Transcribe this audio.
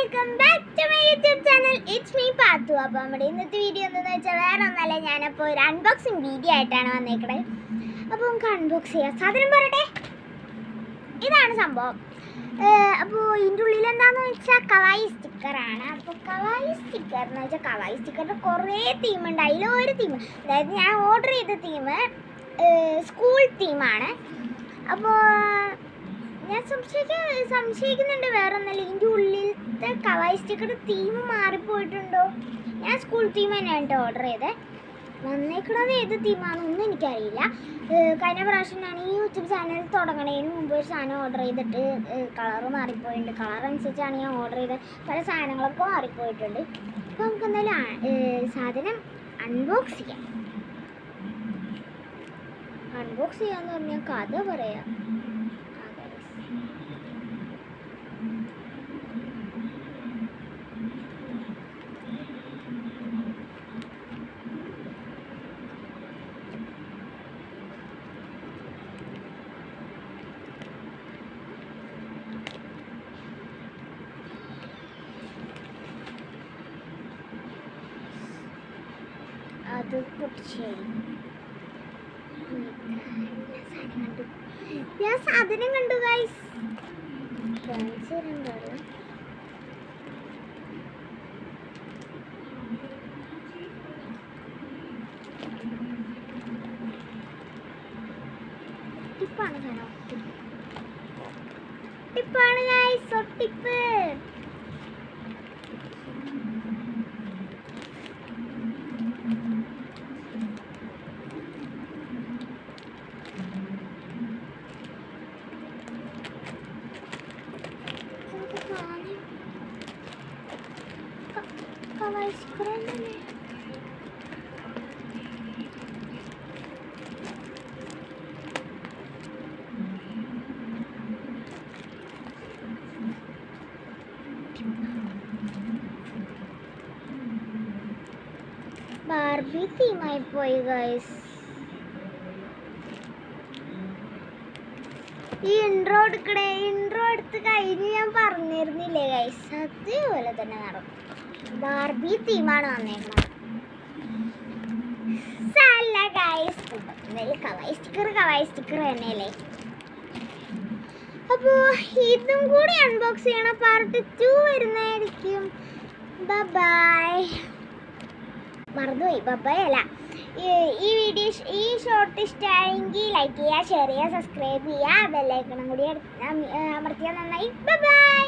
Welcome back to my YouTube channel. It's me Pathu. അപ്പോൾ നമ്മുടെ ഇന്നത്തെ വീഡിയോ എന്തെന്ന് വെച്ചാൽ വേറെ ഒന്നല്ല, ഞാനപ്പോൾ ഒരു അൺബോക്സിങ് വീഡിയോ ആയിട്ടാണ് വന്നേക്കണത്. അപ്പോൾ നമുക്ക് അൺബോക്സ് ചെയ്യാം. സാധനം പറയട്ടെ, ഇതാണ് സംഭവം. അപ്പോൾ ഇതിൻ്റെ ഉള്ളിൽ എന്താണെന്ന് വെച്ചാൽ കവായി സ്റ്റിക്കറാണ്. അപ്പോൾ കവായി സ്റ്റിക്കർ എന്ന് വെച്ചാൽ കവായി സ്റ്റിക്കറിൻ്റെ കുറേ തീമുണ്ട്. അതിലൊരു തീം, അതായത് ഞാൻ ഓർഡർ ചെയ്ത തീം സ്കൂൾ തീമാണ്. അപ്പോൾ ഞാൻ സംശയിക്കുന്നുണ്ട് വേറെ ഒന്നല്ല, ഇതിൻ്റെ ഉള്ളിലത്തെ കവായി സ്റ്റിക്കറുടെ തീം മാറിപ്പോയിട്ടുണ്ടോ. ഞാൻ സ്കൂൾ തീം തന്നെയാണ് കേട്ടോ ഓർഡർ ചെയ്തത്. വന്നേക്കണത് ഏത് തീമാണെന്നൊന്നും എനിക്കറിയില്ല. കഴിഞ്ഞ പ്രാവശ്യം ഞാൻ ഈ യൂട്യൂബ് ചാനൽ തുടങ്ങണതിന് മുമ്പ് ഒരു സാധനം ഓർഡർ ചെയ്തിട്ട് കളറ് മാറിപ്പോയിട്ടുണ്ട്. കളർ അനുസരിച്ചാണ് ഞാൻ ഓർഡർ ചെയ്തത്. പല സാധനങ്ങളൊക്കെ മാറിപ്പോയിട്ടുണ്ട്. അപ്പോൾ നമുക്ക് എന്തായാലും സാധനം അൺബോക്സ് ചെയ്യാം. അൺബോക്സ് ചെയ്യാന്ന് പറഞ്ഞാൽ കഥ പറയാം. അത് പൊട്ടിച്ചേരി ഞാൻ സാധനം കണ്ടു ഗൈസ്. ടിപ്പാണ് ഗൈസ്, ഒട്ടിപ്പ്. Kawai keren ini. Barbie theme ആയിപ്പോയി ഗൈസ്. ഈ ഇൻട്രോ എടുത്ത് കഴിഞ്ഞ് ഞാൻ പറഞ്ഞിരുന്നില്ലേ ഗൈസ്, അതേപോലെ തന്നെ നടക്കും. ബാർബി തീമാണ് വന്നേക്കുന്നത്. കവായി സ്റ്റിക്കർ തന്നെയല്ലേ. അപ്പോൾ ഇതും കൂടി അൺബോക്സ് ചെയ്യണം. പാർട്ട് 2 വരുന്നതായിരിക്കും. ബൈ. മറന്നുപോയി, ബൈ അല്ല. ഈ വീഡിയോ ഈ ഷോർട്ട് ഇഷ്ടമായെങ്കിൽ ലൈക്ക് ചെയ്യുക, ഷെയർ ചെയ്യുക, സബ്സ്ക്രൈബ് ചെയ്യുക, ബെല്ലൈക്കണം കൂടി അമർത്തിയാൽ നന്നായി. ബൈ.